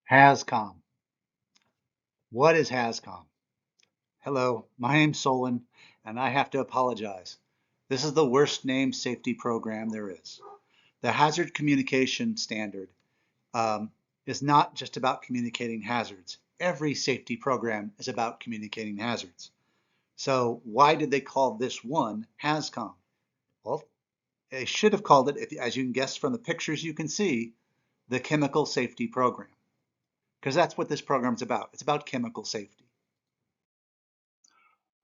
HazCom. What is HazCom? Hello, my name's Solon, and I have to apologize. This is the worst named safety program there is. The Hazard Communication Standard um, is not just about communicating hazards. Every safety program is about communicating hazards. So why did they call this one HazCom? Well, they should have called it, as you can guess from the pictures you can see, the Chemical Safety Program, because that's what this program is about. It's about chemical safety.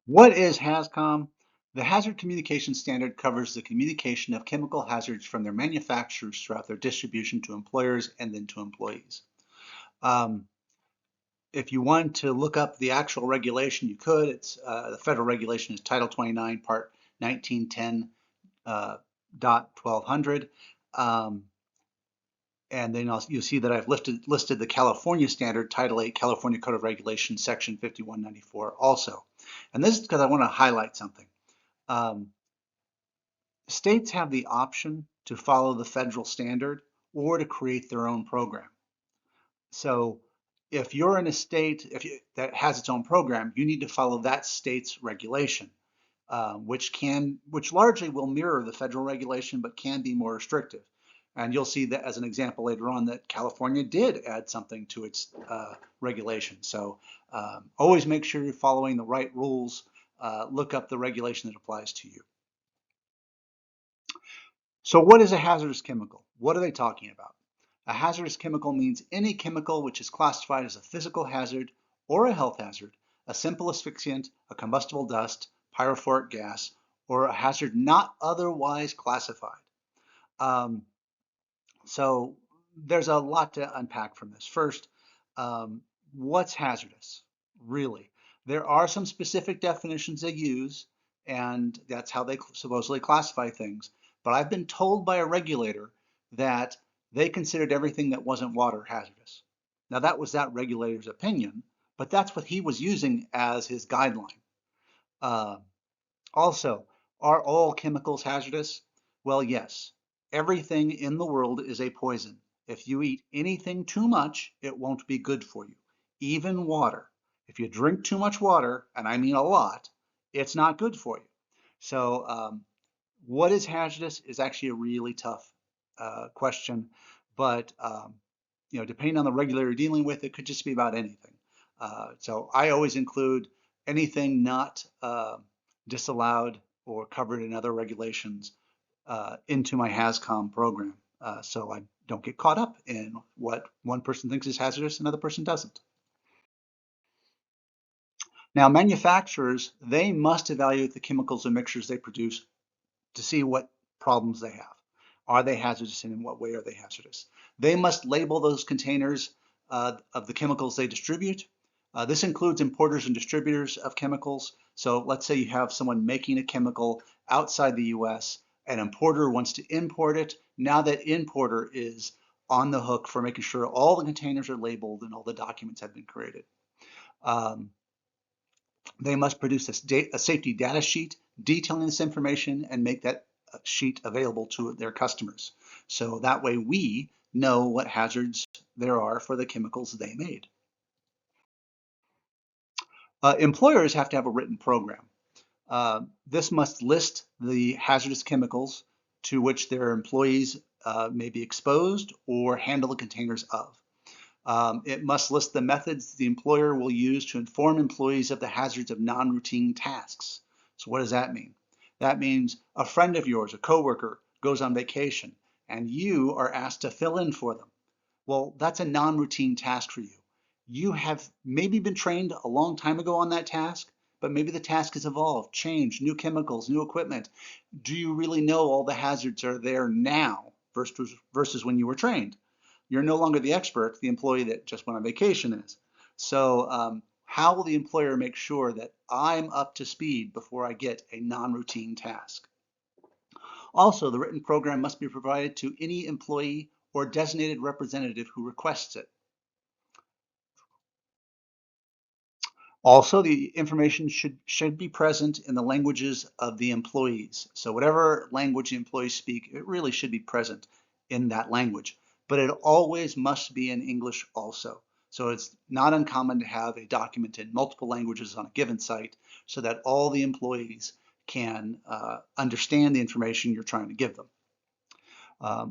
What is HazCom? The Hazard Communication Standard covers the communication of chemical hazards from their manufacturers throughout their distribution to employers and then to employees. Um, if you want to look up the actual regulation, you could. It's the federal regulation is Title 29, Part 1910, dot 1200. Um, and then you'll see that I've listed the California standard, Title 8, California Code of Regulations, Section 5194 also. And this is because I want to highlight something. Um, States have the option to follow the federal standard or to create their own program. So if you're in a state that has its own program, you need to follow that state's regulation, which largely will mirror the federal regulation, but can be more restrictive. And you'll see that as an example later on that California did add something to its regulation. So always make sure you're following the right rules. Look up the regulation that applies to you. So what is a hazardous chemical? What are they talking about? A hazardous chemical means any chemical which is classified as a physical hazard or a health hazard, a simple asphyxiant, a combustible dust, pyrophoric gas, or a hazard not otherwise classified. Um, so there's a lot to unpack from this. First, what's hazardous? Really? There are some specific definitions they use, and that's how they supposedly classify things. But I've been told by a regulator that they considered everything that wasn't water hazardous. Now, that was that regulator's opinion, but that's what he was using as his guideline. Uh, Also, are all chemicals hazardous? Well, yes. Everything in the world is a poison. If you eat anything too much, it won't be good for you. Even water. If you drink too much water, and I mean a lot, it's not good for you. So, what is hazardous is actually a really tough question, but depending on the regulator you're dealing with, it could just be about anything. So I always include anything not disallowed or covered in other regulations into my HazCom program, so I don't get caught up in what one person thinks is hazardous, another person doesn't. Now, manufacturers, they must evaluate the chemicals and mixtures they produce to see what problems they have. Are they hazardous and in what way are they hazardous? They must label those containers of the chemicals they distribute. This includes importers and distributors of chemicals. So let's say you have someone making a chemical outside the US, an importer wants to import it. Now that importer is on the hook for making sure all the containers are labeled and all the documents have been created. Um, they must produce a safety data sheet detailing this information and make that sheet available to their customers. So that way we know what hazards there are for the chemicals they made. Employers have to have a written program. This must list the hazardous chemicals to which their employees may be exposed or handle the containers of. It must list the methods the employer will use to inform employees of the hazards of non-routine tasks. So what does that mean? That means a friend of yours, a coworker, goes on vacation and you are asked to fill in for them. Well, that's a non-routine task for you. You have maybe been trained a long time ago on that task, but maybe the task has evolved, changed, new chemicals, new equipment. Do you really know all the hazards are there now versus when you were trained? You're no longer the expert, the employee that just went on vacation is. So how will the employer make sure that I'm up to speed before I get a non-routine task? Also, the written program must be provided to any employee or designated representative who requests it. Also, the information should be present in the languages of the employees. So whatever language the employees speak, it really should be present in that language. But it always must be in English also. So it's not uncommon to have a document in multiple languages on a given site so that all the employees can understand the information you're trying to give them.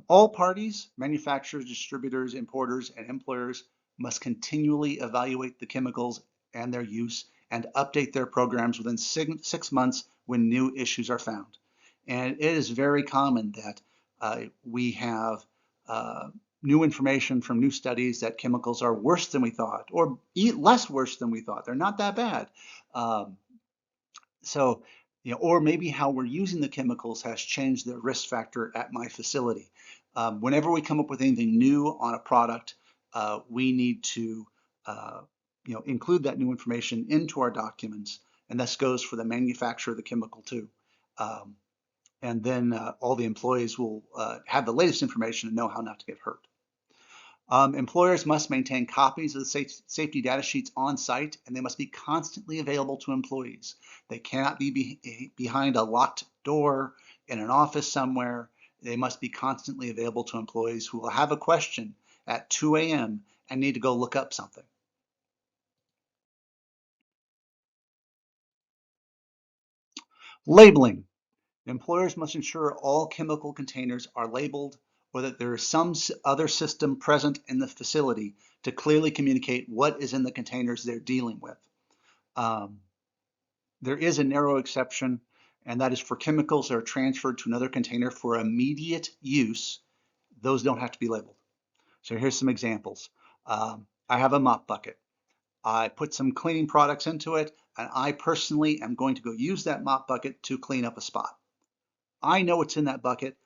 All parties, manufacturers, distributors, importers, and employers must continually evaluate the chemicals and their use and update their programs within 6 months when new issues are found. And it is very common that we have new information from new studies that chemicals are worse than we thought, or less worse than we thought. They're not that bad. Um, so, or maybe how we're using the chemicals has changed the risk factor at my facility. Whenever we come up with anything new on a product, we need to, include that new information into our documents, and this goes for the manufacturer of the chemical too. And then all the employees will have the latest information and know how not to get hurt. Employers must maintain copies of the safety data sheets on site, and they must be constantly available to employees. They cannot be behind a locked door in an office somewhere. They must be constantly available to employees who will have a question at 2 a.m. and need to go look up something. Labeling. Employers must ensure all chemical containers are labeled or that there is some other system present in the facility to clearly communicate what is in the containers they're dealing with. There is a narrow exception, and that is for chemicals that are transferred to another container for immediate use. Those don't have to be labeled. So here's some examples. I have a mop bucket. I put some cleaning products into it, and I personally am going to go use that mop bucket to clean up a spot. I know what's in that bucket.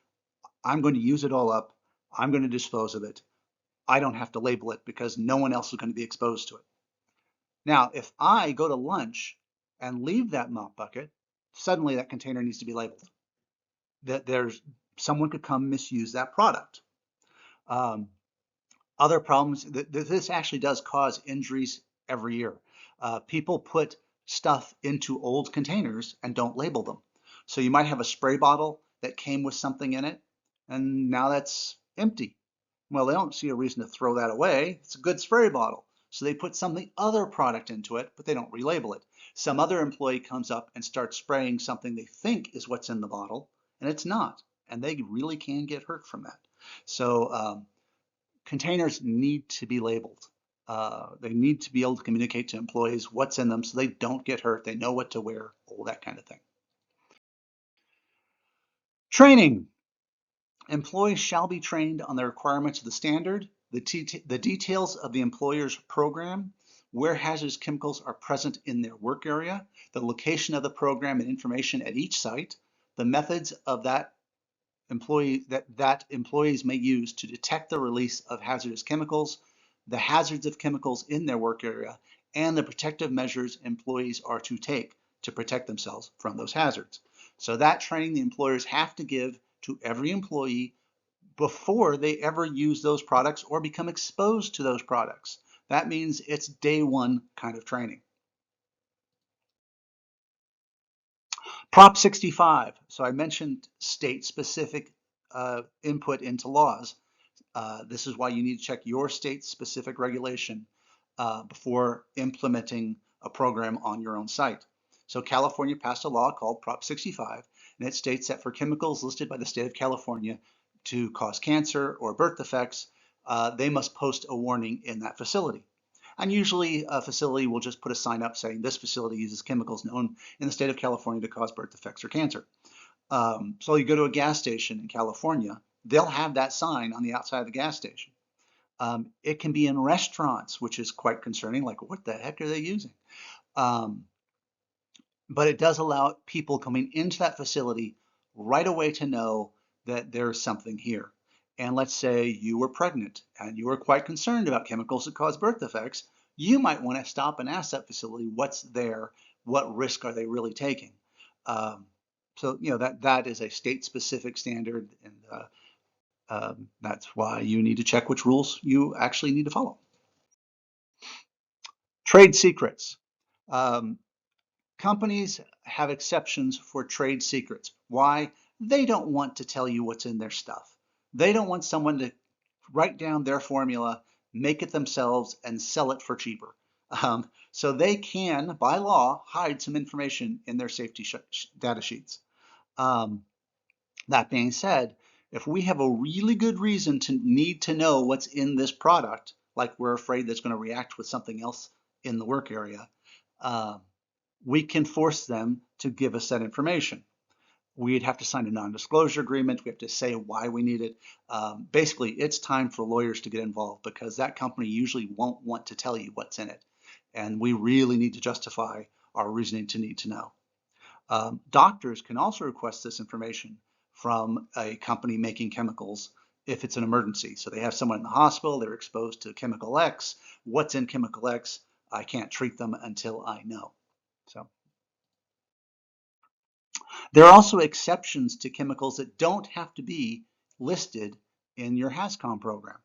I'm going to use it all up. I'm going to dispose of it. I don't have to label it because no one else is going to be exposed to it. Now, if I go to lunch and leave that mop bucket, suddenly that container needs to be labeled. That someone could come misuse that product. Other problems, this actually does cause injuries every year. People put stuff into old containers and don't label them. So you might have a spray bottle that came with something in it, and now that's empty. Well, they don't see a reason to throw that away. It's a good spray bottle. So they put something other product into it, but they don't relabel it. Some other employee comes up and starts spraying something they think is what's in the bottle, and it's not. And they really can get hurt from that. So containers need to be labeled. They need to be able to communicate to employees what's in them so they don't get hurt. They know what to wear, all that kind of thing. Training. Employees shall be trained on the requirements of the standard, the details of the employer's program, where hazardous chemicals are present in their work area, the location of the program and information at each site, the methods of that employees may use to detect the release of hazardous chemicals, the hazards of chemicals in their work area, and the protective measures employees are to take to protect themselves from those hazards. So that training the employers have to give to every employee before they ever use those products or become exposed to those products. That means it's day one kind of training. Prop 65. So I mentioned state-specific input into laws. This is why you need to check your state-specific regulation before implementing a program on your own site. So California passed a law called Prop 65, and it states that for chemicals listed by the state of California to cause cancer or birth defects, they must post a warning in that facility. And usually a facility will just put a sign up saying this facility uses chemicals known in the state of California to cause birth defects or cancer. So you go to a gas station in California, they'll have that sign on the outside of the gas station. It can be in restaurants, which is quite concerning, like what the heck are they using? But it does allow people coming into that facility right away to know that there's something here. And let's say you were pregnant and you were quite concerned about chemicals that cause birth defects, you might want to stop and ask that facility what's there, what risk are they really taking? So that is a state-specific standard, and that's why you need to check which rules you actually need to follow. Trade secrets. Companies have exceptions for trade secrets. Why? They don't want to tell you what's in their stuff. They don't want someone to write down their formula, make it themselves, and sell it for cheaper. So they can, by law, hide some information in their safety data sheets. That being said, if we have a really good reason to need to know what's in this product, like we're afraid that's going to react with something else in the work area, we can force them to give us that information. We'd have to sign a non-disclosure agreement. We have to say why we need it. Basically, it's time for lawyers to get involved because that company usually won't want to tell you what's in it. And we really need to justify our reasoning to need to know. Doctors can also request this information from a company making chemicals if it's an emergency. So they have someone in the hospital, they're exposed to chemical X. What's in chemical X? I can't treat them until I know. So there are also exceptions to chemicals that don't have to be listed in your HazCom program.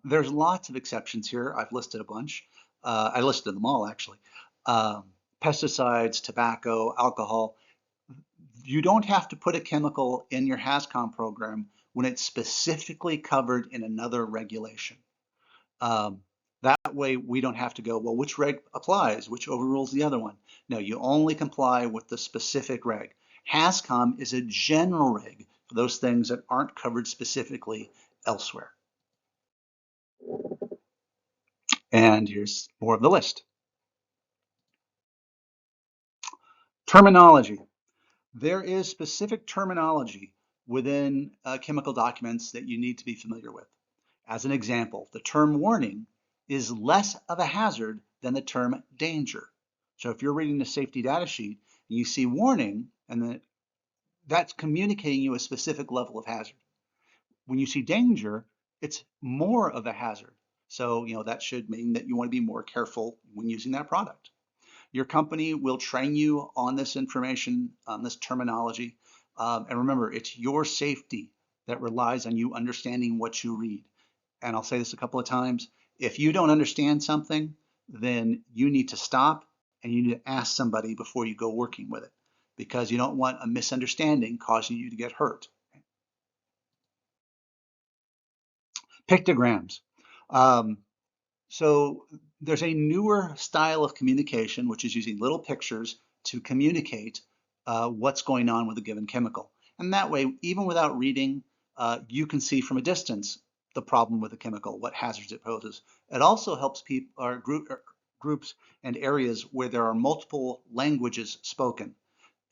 There's lots of exceptions here. I've listed a bunch. I listed them all actually. Pesticides, tobacco, alcohol. You don't have to put a chemical in your HazCom program when it's specifically covered in another regulation. That way we don't have to go, well, which reg applies, which overrules the other one. No, you only comply with the specific reg. HazCom is a general reg for those things that aren't covered specifically elsewhere. And here's more of the list. Terminology. There is specific terminology within chemical documents that you need to be familiar with. As an example, the term warning is less of a hazard than the term danger. So if you're reading the safety data sheet and you see warning, and then that's communicating you a specific level of hazard. When you see danger, it's more of a hazard. So, that should mean that you want to be more careful when using that product. Your company will train you on this information, on this terminology. And remember, it's your safety that relies on you understanding what you read. And I'll say this a couple of times. If you don't understand something, then you need to stop and you need to ask somebody before you go working with it, because you don't want a misunderstanding causing you to get hurt. Pictograms. So there's a newer style of communication, which is using little pictures to communicate what's going on with a given chemical. And that way, even without reading, you can see from a distance the problem with the chemical, what hazards it poses. It also helps people or groups and areas where there are multiple languages spoken.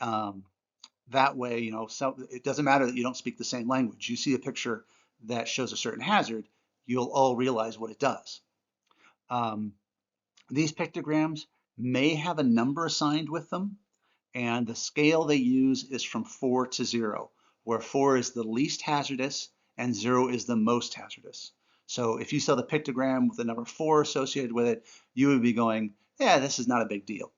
That way, so it doesn't matter that you don't speak the same language. You see a picture that shows a certain hazard, you'll all realize what it does. These pictograms may have a number assigned with them, and the scale they use is from 4 to 0, where 4 is the least hazardous and 0 is the most hazardous. So if you saw the pictogram with the number 4 associated with it, you would be going, yeah, this is not a big deal.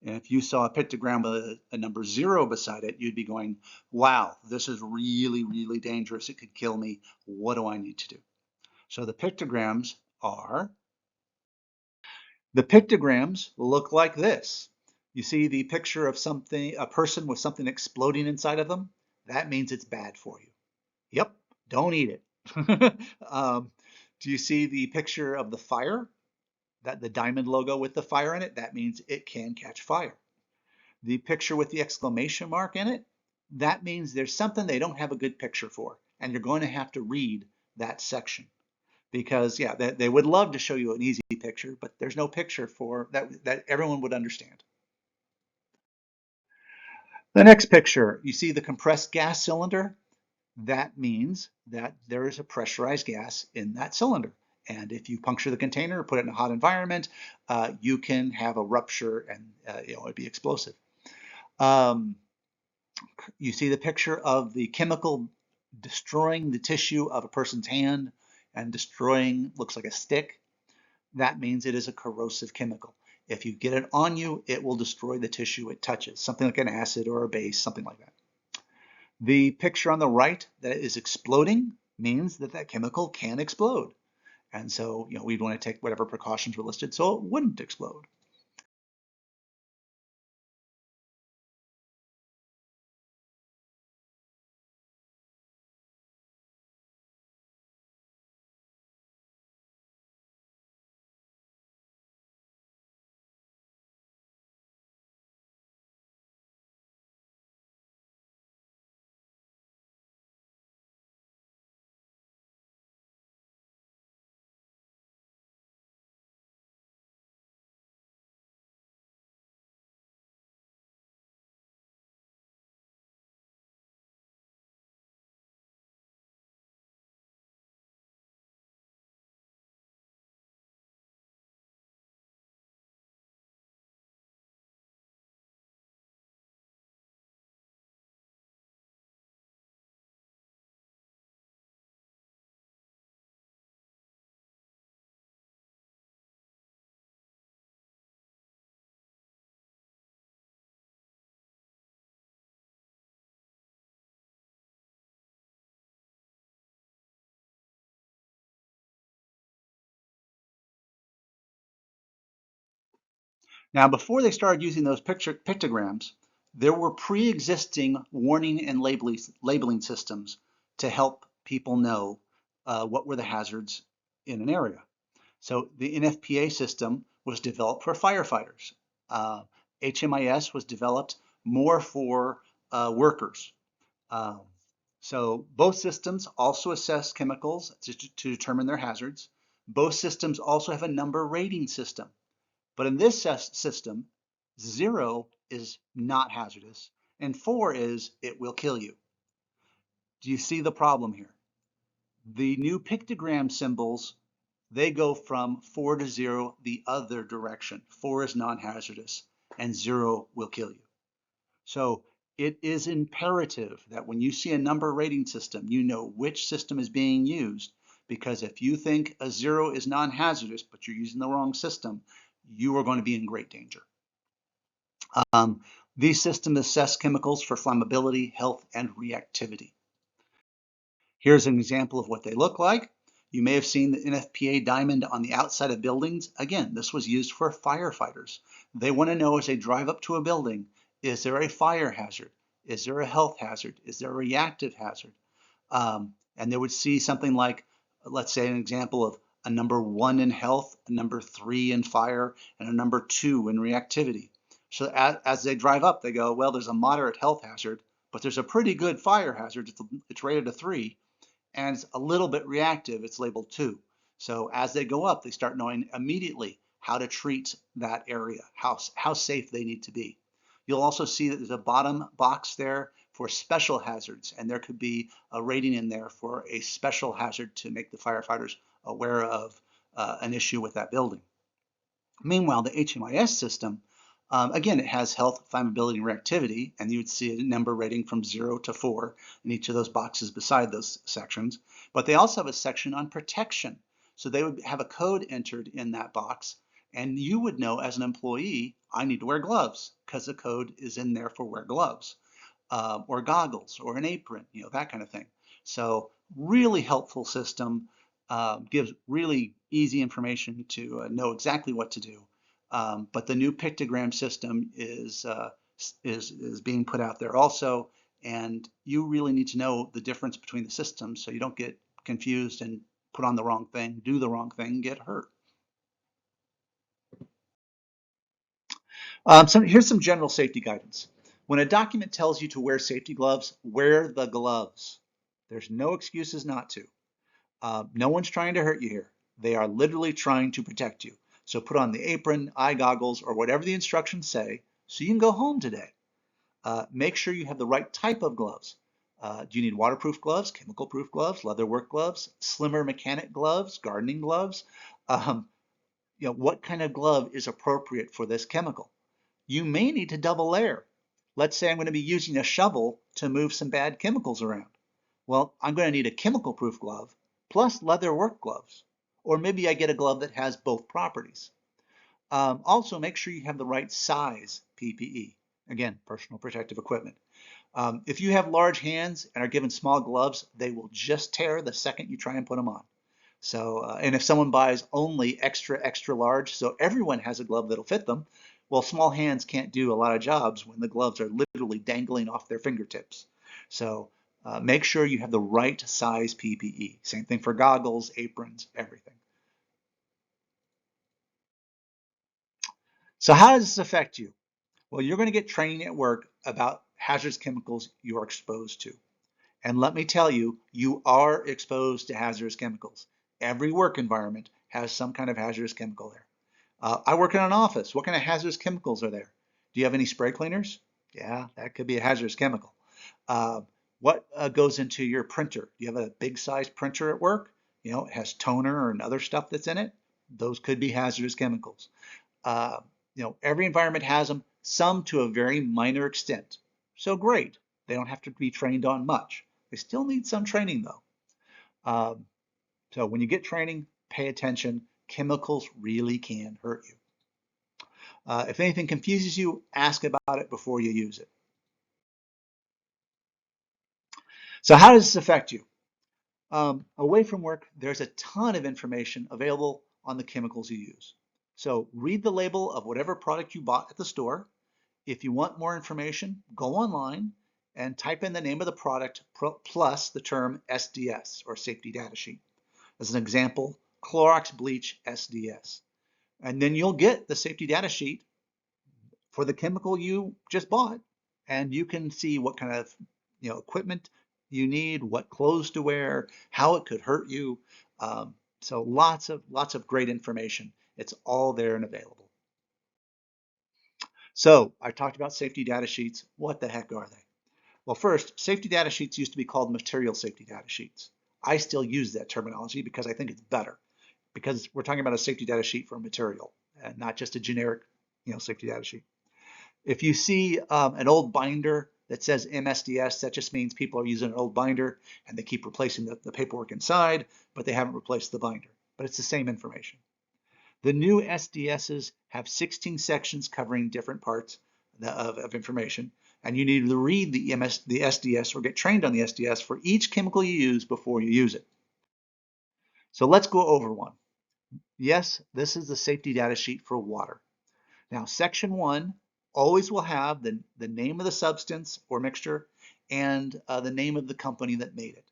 And if you saw a pictogram with a number 0 beside it, you'd be going, wow, this is really, really dangerous. It could kill me. What do I need to do? So the pictograms look like this. You see the picture of something, a person with something exploding inside of them? That means it's bad for you. Yep, don't eat it. Do you see the picture of the fire? The diamond logo with the fire in it? That means it can catch fire. The picture with the exclamation mark in it? That means there's something they don't have a good picture for, and you're going to have to read that section. Because yeah, they would love to show you an easy picture, but there's no picture for that everyone would understand. The next picture, you see the compressed gas cylinder? That means that there is a pressurized gas in that cylinder. And if you puncture the container or put it in a hot environment, you can have a rupture and it'd be explosive. You see the picture of the chemical destroying the tissue of a person's hand and destroying, looks like a stick. That means it is a corrosive chemical. If you get it on you, it will destroy the tissue it touches, something like an acid or a base, something like that. The picture on the right that is exploding means that that chemical can explode. And so, we'd want to take whatever precautions were listed so it wouldn't explode. Now, before they started using those pictograms, there were pre-existing warning and labeling systems to help people know what were the hazards in an area. So the NFPA system was developed for firefighters. HMIS was developed more for workers. Um, so both systems also assess chemicals to determine their hazards. Both systems also have a number rating system. But in this system, 0 is not hazardous, and 4 is it will kill you. Do you see the problem here? The new pictogram symbols, they go from 4 to 0 the other direction. 4 is non-hazardous, and 0 will kill you. So it is imperative that when you see a number rating system, you know which system is being used, because if you think a 0 is non-hazardous, but you're using the wrong system, you are going to be in great danger. These systems assess chemicals for flammability, health, and reactivity. Here's an example of what they look like. You may have seen the NFPA diamond on the outside of buildings. Again, this was used for firefighters. They want to know as they drive up to a building, is there a fire hazard? Is there a health hazard? Is there a reactive hazard? And they would see something like, let's say an example of a number 1 in health, a number 3 in fire, and a number 2 in reactivity. So as they drive up, they go, well, there's a moderate health hazard, but there's a pretty good fire hazard. It's rated a 3, and it's a little bit reactive. It's labeled 2. So as they go up, they start knowing immediately how to treat that area, how safe they need to be. You'll also see that there's a bottom box there for special hazards, and there could be a rating in there for a special hazard to make the firefighters aware of an issue with that building. Meanwhile, the HMIS system, again, it has health, flammability, and reactivity, and you would see a number rating from 0 to 4 in each of those boxes beside those sections. But they also have a section on protection. So they would have a code entered in that box, and you would know as an employee, I need to wear gloves because the code is in there for wear gloves, or goggles, or an apron, that kind of thing. So really helpful system, gives really easy information to know exactly what to do. But the new pictogram system is being put out there also, and you really need to know the difference between the systems so you don't get confused and put on the wrong thing, do the wrong thing, get hurt. Here's some general safety guidance. When a document tells you to wear safety gloves, wear the gloves. There's no excuses not to. No one's trying to hurt you here. They are literally trying to protect you. So put on the apron, eye goggles, or whatever the instructions say so you can go home today. Make sure you have the right type of gloves. Do you need waterproof gloves, chemical-proof gloves, leather work gloves, slimmer mechanic gloves, gardening gloves? What kind of glove is appropriate for this chemical? You may need to double layer. Let's say I'm going to be using a shovel to move some bad chemicals around. Well, I'm going to need a chemical-proof glove plus leather work gloves. Or maybe I get a glove that has both properties. Also, make sure you have the right size PPE. Again, personal protective equipment. If you have large hands and are given small gloves, they will just tear the second you try and put them on. So, and if someone buys only extra, extra large, so everyone has a glove that'll fit them, well, small hands can't do a lot of jobs when the gloves are literally dangling off their fingertips. So make sure you have the right size PPE. Same thing for goggles, aprons, everything. So how does this affect you? Well, you're going to get training at work about hazardous chemicals you're exposed to. And let me tell you, you are exposed to hazardous chemicals. Every work environment has some kind of hazardous chemical there. I work in an office. What kind of hazardous chemicals are there? Do you have any spray cleaners? Yeah, that could be a hazardous chemical. What goes into your printer? Do you have a big size printer at work? It has toner and other stuff that's in it. Those could be hazardous chemicals. Uh, every environment has them, some to a very minor extent. So great. They don't have to be trained on much. They still need some training though. So when you get training, pay attention. Chemicals really can hurt you. If anything confuses you, ask about it before you use it. So how does this affect you? Away from work, there's a ton of information available on the chemicals you use. So read the label of whatever product you bought at the store. If you want more information, go online and type in the name of the product plus the term SDS, or safety data sheet. As an example, Clorox bleach SDS. And then you'll get the safety data sheet for the chemical you just bought, and you can see what kind of equipment you need, what clothes to wear, how it could hurt you. So lots of great information. It's all there and available. So I talked about safety data sheets. What the heck are they? Well, first, safety data sheets used to be called material safety data sheets. I still use that terminology because I think it's better, because we're talking about a safety data sheet for a material and not just a generic safety data sheet. If you see an old binder that says MSDS, that just means people are using an old binder and they keep replacing the paperwork inside, but they haven't replaced the binder. But it's the same information. The new SDSs have 16 sections covering different parts of information, and you need to read the SDS or get trained on the SDS for each chemical you use before you use it. So let's go over one. Yes, this is the safety data sheet for water. Now, section 1 always will have the name of the substance or mixture and the name of the company that made it.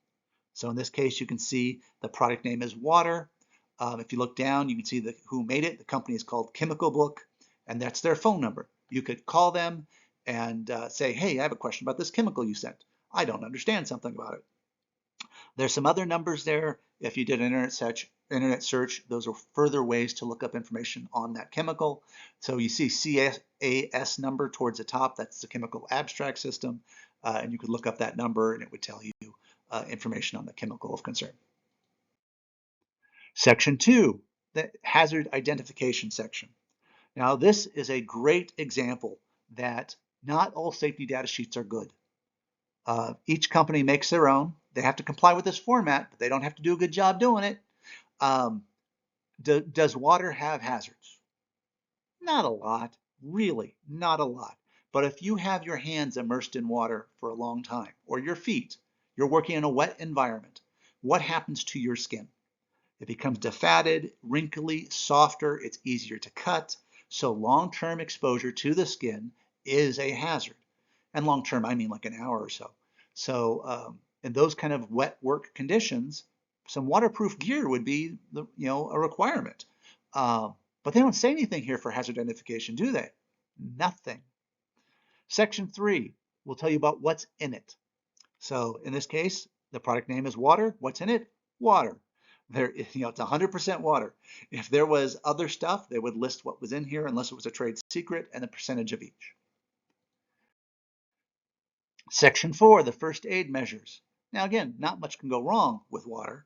So in this case, you can see the product name is water. If you look down, you can see who made it. The company is called Chemical Book, and that's their phone number. You could call them and say, hey, I have a question about this chemical you sent. I don't understand something about it. There's some other numbers there. If you did an internet search, those are further ways to look up information on that chemical. So you see CAS number towards the top, that's the chemical abstract system, and you could look up that number and it would tell you information on the chemical of concern. Section 2, the hazard identification section. Now this is a great example that not all safety data sheets are good. Each company makes their own. They have to comply with this format, but they don't have to do a good job doing it. Does water have hazards? Not a lot, really, not a lot. But if you have your hands immersed in water for a long time, or your feet, you're working in a wet environment, what happens to your skin? It becomes defatted, wrinkly, softer, it's easier to cut. So long-term exposure to the skin is a hazard. And long-term, I mean like an hour or so. So in those kind of wet work conditions, some waterproof gear would be a requirement. But they don't say anything here for hazard identification, do they? Nothing. Section 3 will tell you about what's in it. So in this case, the product name is water. What's in it? Water. It's 100% water. If there was other stuff, they would list what was in here unless it was a trade secret and the percentage of each. Section 4, the first aid measures. Now again, not much can go wrong with water.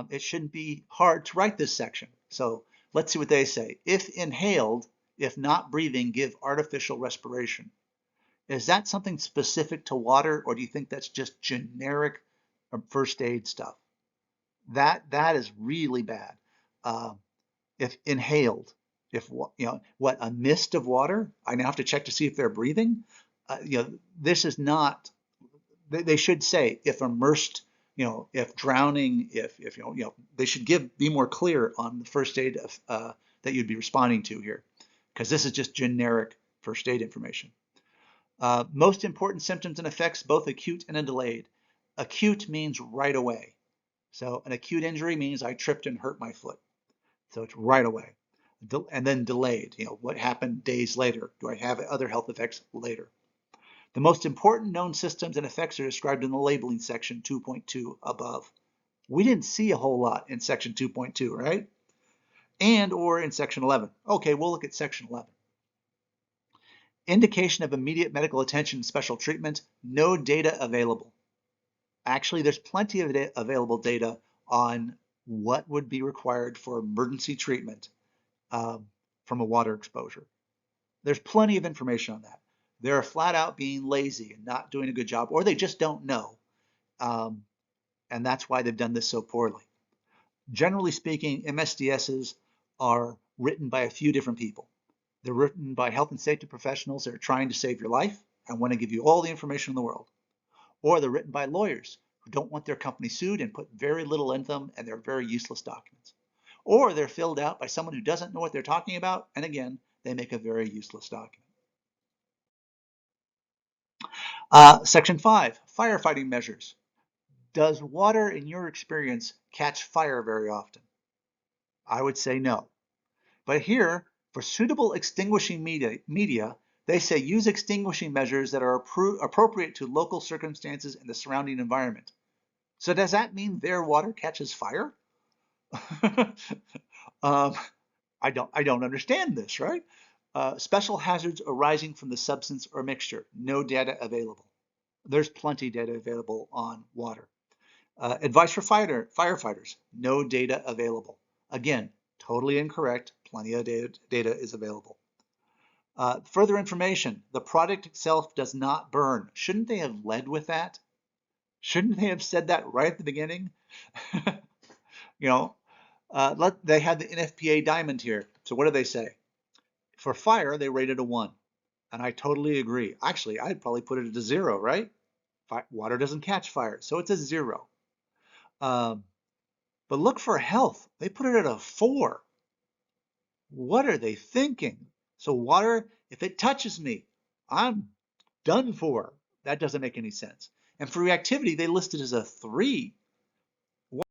It shouldn't be hard to write this section. So let's see what they say. If inhaled, if not breathing, give artificial respiration. Is that something specific to water, or do you think that's just generic first aid stuff? That is really bad. If inhaled, if what, a mist of water, I now have to check to see if they're breathing. This is not. They should say if immersed, if drowning, if they should be more clear on the first aid that you'd be responding to here, because this is just generic first aid information. Most important symptoms and effects, both acute and delayed. Acute means right away. So an acute injury means I tripped and hurt my foot. So it's right away. And then delayed, what happened days later? Do I have other health effects later? The most important known systems and effects are described in the labeling section 2.2 above. We didn't see a whole lot in section 2.2, right? And or in section 11. Okay, we'll look at section 11. Indication of immediate medical attention and special treatment, no data available. Actually, there's plenty of available data on what would be required for emergency treatment from a water exposure. There's plenty of information on that. They're flat out being lazy and not doing a good job, or they just don't know. And that's why they've done this so poorly. Generally speaking, MSDSs are written by a few different people. They're written by health and safety professionals that are trying to save your life and want to give you all the information in the world. Or they're written by lawyers who don't want their company sued and put very little in them, and they're very useless documents. or they're filled out by someone who doesn't know what they're talking about, and again, they make a very useless document. Section 5, firefighting measures. Does water, in your experience, catch fire very often? I would say no. But here, for suitable extinguishing media, they say use extinguishing measures that are appropriate to local circumstances and the surrounding environment. So does that mean their water catches fire? um, I don't understand this, right? Special hazards arising from the substance or mixture, no data available. There's plenty of data available on water. Advice for firefighters, no data available. Again, totally incorrect. Plenty of data is available. Further information, the product itself does not burn. Shouldn't they have led with that? Shouldn't they have said that right at the beginning? You know, they had the NFPA diamond here. So what do they say? For fire, they rated a 1. And I totally agree. Actually, I'd probably put it at a 0, right? Water doesn't catch fire, so it's a 0. Um, but look for health. They put it at a 4. What are they thinking? So water, if it touches me, I'm done for. That doesn't make any sense. And for reactivity, they listed as a 3.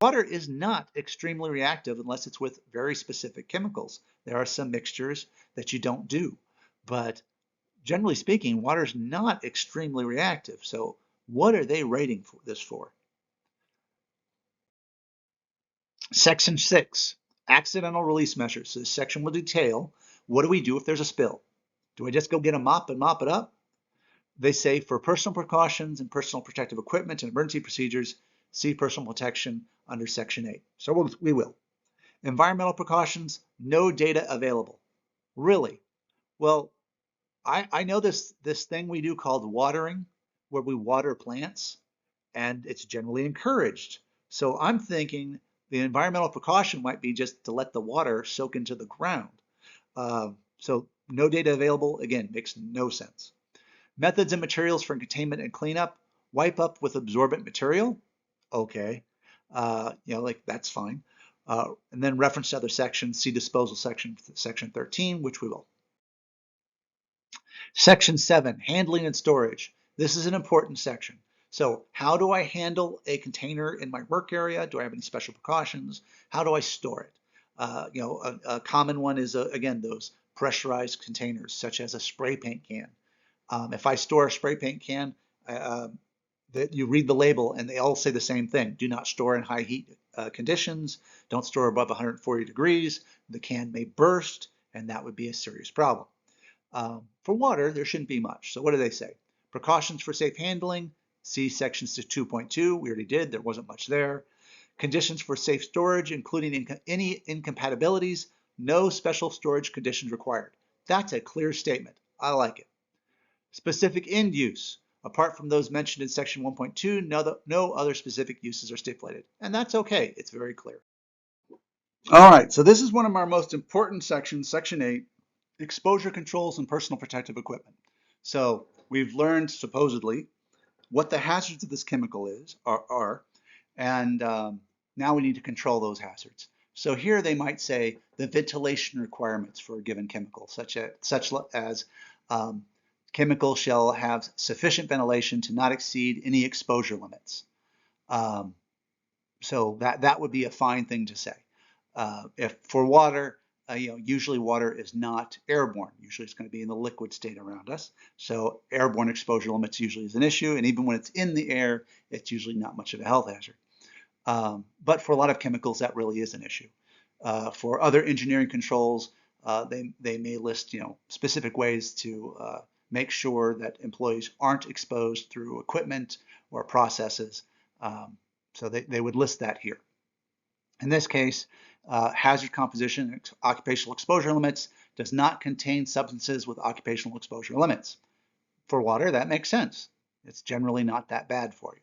Water is not extremely reactive unless it's with very specific chemicals. There are some mixtures that you don't do. But generally speaking, water is not extremely reactive. So what are they rating this for? Section 6, accidental release measures. So this section will detail, what do we do if there's a spill? Do I just go get a mop and mop it up? They say for personal precautions and personal protective equipment and emergency procedures, see personal protection under Section 8. So we will. Environmental precautions, no data available. Really? Well, I know this thing we do called watering, where we water plants, and it's generally encouraged. So I'm thinking the environmental precaution might be just to let the water soak into the ground. So no data available, again, makes no sense. Methods and materials for containment and cleanup, wipe up with absorbent material. Okay, like that's fine. And then reference to other sections, see disposal section 13, which we will. Section 7, handling and storage. This is an important section. So how do I handle a container in my work area? Do I have any special precautions? How do I store it? A common one is, again, those pressurized containers, such as a spray paint can. If I store a spray paint can, you read the label and they all say the same thing. Do not store in high heat conditions. Don't store above 140 degrees. The can may burst, and that would be a serious problem. For water, there shouldn't be much. So what do they say? Precautions for safe handling, see sections to 2.2. We already did. There wasn't much there. Conditions for safe storage, including any incompatibilities. No special storage conditions required. That's a clear statement. I like it. Specific end use. Apart from those mentioned in section 1.2, no other specific uses are stipulated. And that's okay. It's very clear. All right, so this is one of our most important sections, section 8, exposure controls and personal protective equipment. So we've learned supposedly what the hazards of this chemical are, and now we need to control those hazards. So here they might say the ventilation requirements for a given chemical, such as chemical shall have sufficient ventilation to not exceed any exposure limits. So that would be a fine thing to say. If for water, usually water is not airborne. Usually it's going to be in the liquid state around us. So airborne exposure limits usually is an issue. And even when it's in the air, it's usually not much of a health hazard. But for a lot of chemicals, that really is an issue. For other engineering controls, they may list specific ways to make sure that employees aren't exposed through equipment or processes. So they would list that here. In this case, hazard composition and occupational exposure limits does not contain substances with occupational exposure limits. For water, that makes sense. It's generally not that bad for you.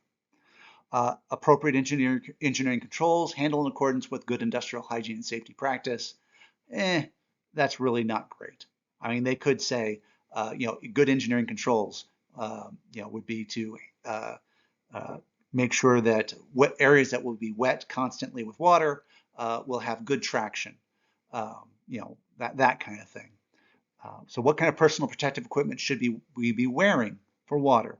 Appropriate engineering controls handled in accordance with good industrial hygiene and safety practice. That's really not great. I mean, they could say, good engineering controls, would be to make sure that areas that will be wet constantly with water will have good traction. That kind of thing. So what kind of personal protective equipment should we be wearing for water?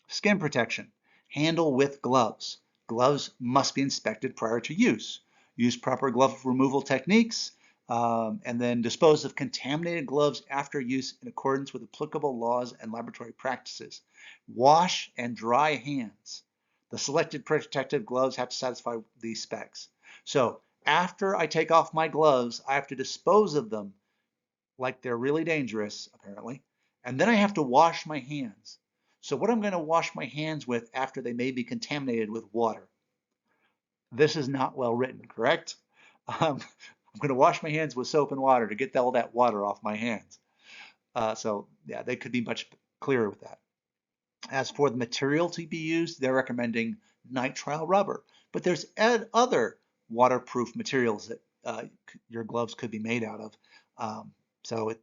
Skin protection. Handle with gloves. Gloves must be inspected prior to use. Use proper glove removal techniques, and then dispose of contaminated gloves after use in accordance with applicable laws and laboratory practices. Wash and dry hands. The selected protective gloves have to satisfy these specs. So after I take off my gloves, I have to dispose of them like they're really dangerous, apparently. And then I have to wash my hands. So what I'm going to wash my hands with after they may be contaminated with water? This is not well written, correct? I'm going to wash my hands with soap and water to get all that water off my hands. So yeah, they could be much clearer with that. As for the material to be used, they're recommending nitrile rubber. But there's other waterproof materials that your gloves could be made out of. So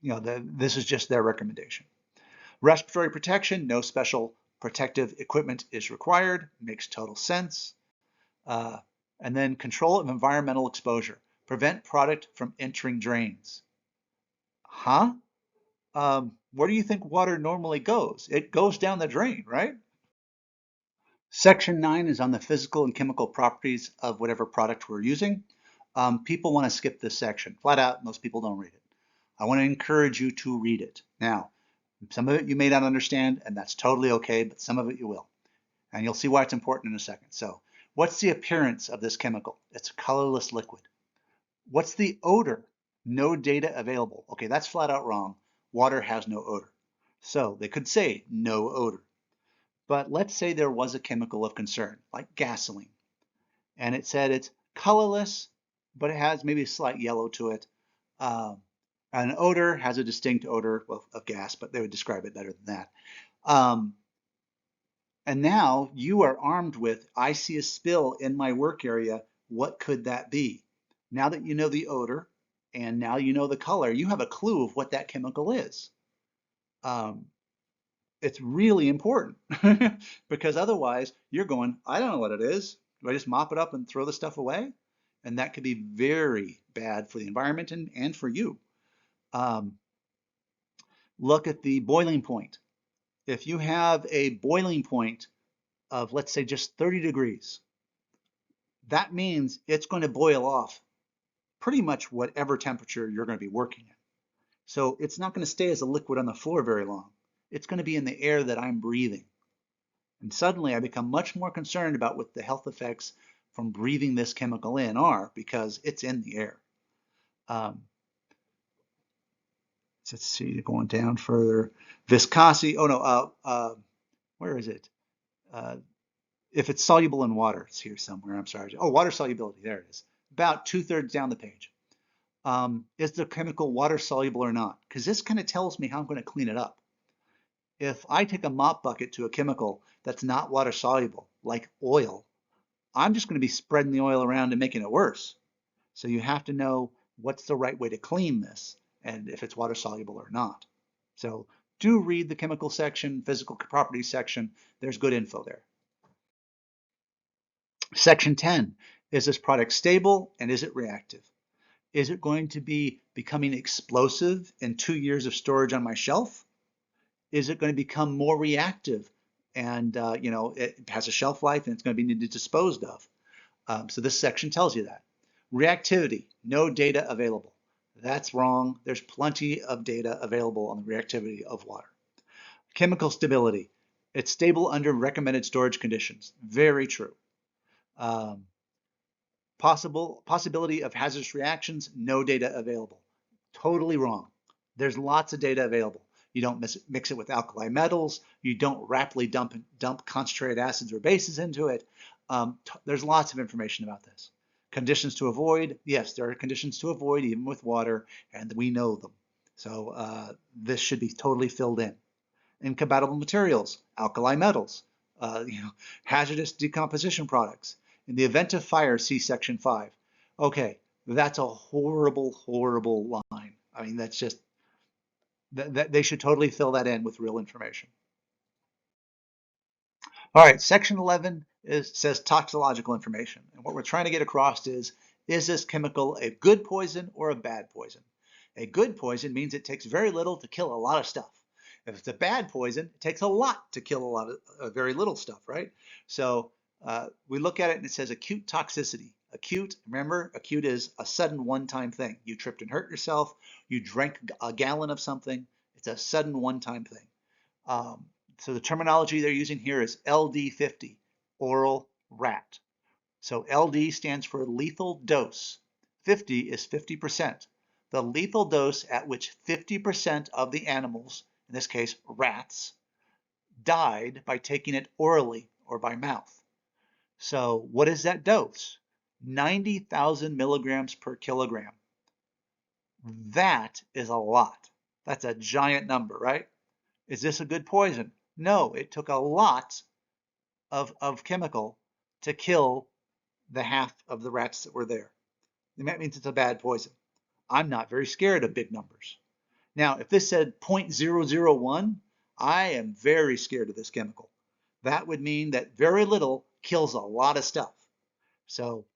this is just their recommendation. Respiratory protection, no special protective equipment is required. Makes total sense. And then control of environmental exposure. Prevent product from entering drains. Huh? Where do you think water normally goes? It goes down the drain, right? Section 9 is on the physical and chemical properties of whatever product we're using. People want to skip this section. Flat out, most people don't read it. I want to encourage you to read it. Now, some of it you may not understand, and that's totally okay, but some of it you will. And you'll see why it's important in a second. So, what's the appearance of this chemical? It's a colorless liquid. What's the odor? No data available. Okay, that's flat out wrong. Water has no odor. So, they could say no odor. But let's say there was a chemical of concern, like gasoline, and it said it's colorless, but it has maybe a slight yellow to it. An odor has a distinct odor of gas, but they would describe it better than that. And now you are armed with, I see a spill in my work area. What could that be? Now that you know the odor and now you know the color, you have a clue of what that chemical is. It's really important because otherwise you're going, I don't know what it is. Do I just mop it up and throw the stuff away? And that could be very bad for the environment and for you. Look at the boiling point. If you have a boiling point of, let's say, just 30 degrees, that means it's going to boil off pretty much whatever temperature you're going to be working at. So it's not going to stay as a liquid on the floor very long. It's going to be in the air that I'm breathing. And suddenly I become much more concerned about what the health effects from breathing this chemical in are because it's in the air. Let's see, going down further. Viscosity, where is it? If it's soluble in water, it's here somewhere, I'm sorry. Oh, water solubility, there it is. About 2/3 down the page. Is the chemical water soluble or not? Because this kind of tells me how I'm going to clean it up. If I take a mop bucket to a chemical that's not water soluble, like oil, I'm just going to be spreading the oil around and making it worse. So you have to know what's the right way to clean this and if it's water soluble or not. So do read the chemical section, physical properties section. There's good info there. Section 10, is this product stable and is it reactive? Is it going to be becoming explosive in 2 years of storage on my shelf? Is it going to become more reactive and it has a shelf life and it's going to be needed disposed of? So this section tells you that. Reactivity, no data available. That's wrong. There's plenty of data available on the reactivity of water. Chemical stability, it's stable under recommended storage conditions. Very true. Possibility of hazardous reactions, no data available. Totally wrong. There's lots of data available. You don't mix it with alkali metals. You don't rapidly dump concentrated acids or bases into it. There's lots of information about this. Conditions to avoid. Yes, there are conditions to avoid even with water, and we know them. So this should be totally filled in. Incompatible materials, alkali metals, hazardous decomposition products. In the event of fire, see Section 5. Okay, that's a horrible, horrible line. I mean, that's just, they should totally fill that in with real information. All right, Section 11 says toxicological information. And what we're trying to get across is Is this chemical a good poison or a bad poison? A good poison means it takes very little to kill a lot of stuff. If it's a bad poison, it takes a lot to kill a lot of very little stuff, right? So we look at it and it says acute toxicity. Acute, remember, acute is a sudden one-time thing. You tripped and hurt yourself. You drank a gallon of something. It's a sudden one-time thing. So the terminology they're using here is LD50, oral rat. So LD stands for lethal dose. 50 is 50%. The lethal dose at which 50% of the animals, in this case rats, died by taking it orally or by mouth. So what is that dose? 90,000 milligrams per kilogram. That is a lot. That's a giant number, right? Is this a good poison? No, it took a lot of chemical to kill the half of the rats that were there. And that means it's a bad poison. I'm not very scared of big numbers. Now, if this said 0.001, I am very scared of this chemical. That would mean that very little kills a lot of stuff. So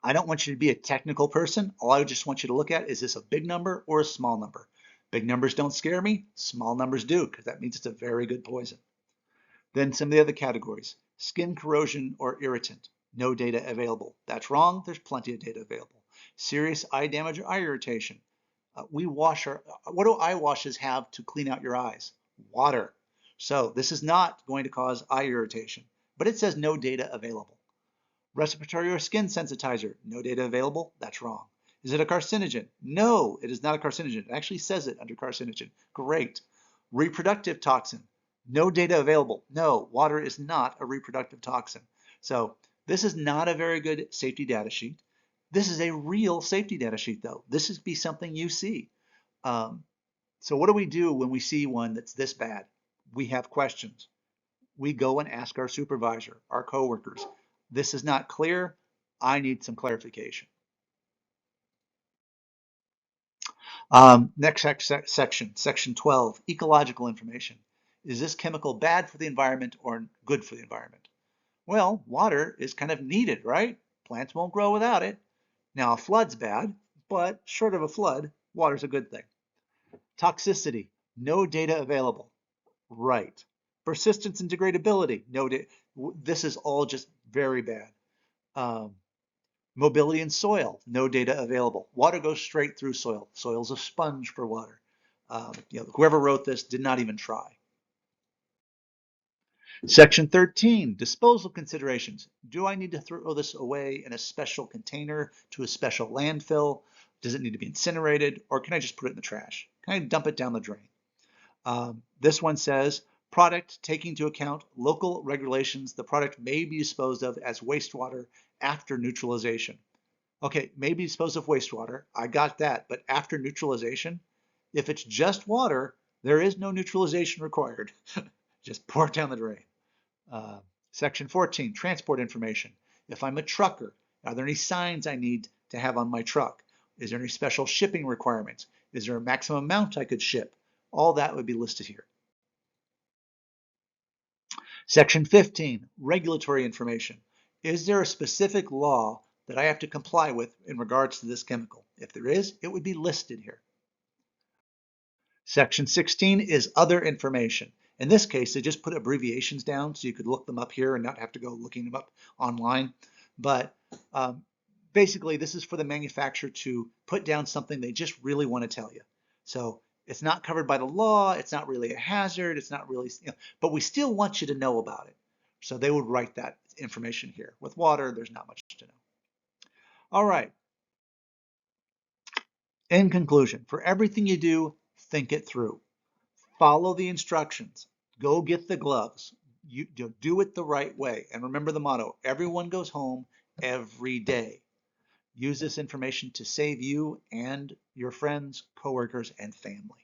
I don't want you to be a technical person. All I just want you to look at is this a big number or a small number? Big numbers don't scare me. Small numbers do, because that means it's a very good poison. Then some of the other categories. Skin corrosion or irritant. No data available. That's wrong. There's plenty of data available. Serious eye damage or eye irritation. What do eye washes have to clean out your eyes? Water. So this is not going to cause eye irritation, but it says no data available. Respiratory or skin sensitizer. No data available. That's wrong. Is it a carcinogen? No, it is not a carcinogen. It actually says it under carcinogen. Great. Reproductive toxin. No data available. No, water is not a reproductive toxin. So this is not a very good safety data sheet. This is a real safety data sheet, though. This is be something you see. So what do we do when we see one that's this bad? We have questions. We go and ask our supervisor, our coworkers. This is not clear. I need some clarification. Next section, section 12, ecological information. Is this chemical bad for the environment or good for the environment? Well, water is kind of needed, right? Plants won't grow without it. Now, a flood's bad, but short of a flood, water's a good thing. Toxicity, no data available. Right. Persistence and degradability, no data. This is all just very bad. Mobility in soil, no data available. Water goes straight through soil. Soil's a sponge for water. Whoever wrote this did not even try. Section 13, disposal considerations. Do I need to throw this away in a special container to a special landfill? Does it need to be incinerated, or can I just put it in the trash? Can I dump it down the drain? This one says, product taking into account local regulations, the product may be disposed of as wastewater after neutralization. Okay, maybe dispose of wastewater. I got that, but after neutralization, if it's just water, there is no neutralization required. Just pour it down the drain. Section 14, transport information. If I'm a trucker, are there any signs I need to have on my truck? Is there any special shipping requirements? Is there a maximum amount I could ship? All that would be listed here. Section 15, regulatory information. Is there a specific law that I have to comply with in regards to this chemical? If there is, it would be listed here. Section 16 is other information. In this case, they just put abbreviations down so you could look them up here and not have to go looking them up online. But basically, this is for the manufacturer to put down something they just really want to tell you. So it's not covered by the law. It's not really a hazard. It's not really, but we still want you to know about it. So they would write that information here. With water, there's not much to know. All right. In conclusion, for everything you do, think it through. Follow the instructions. Go get the gloves. You do it the right way. And remember the motto, everyone goes home every day. Use this information to save you and your friends, coworkers, and family.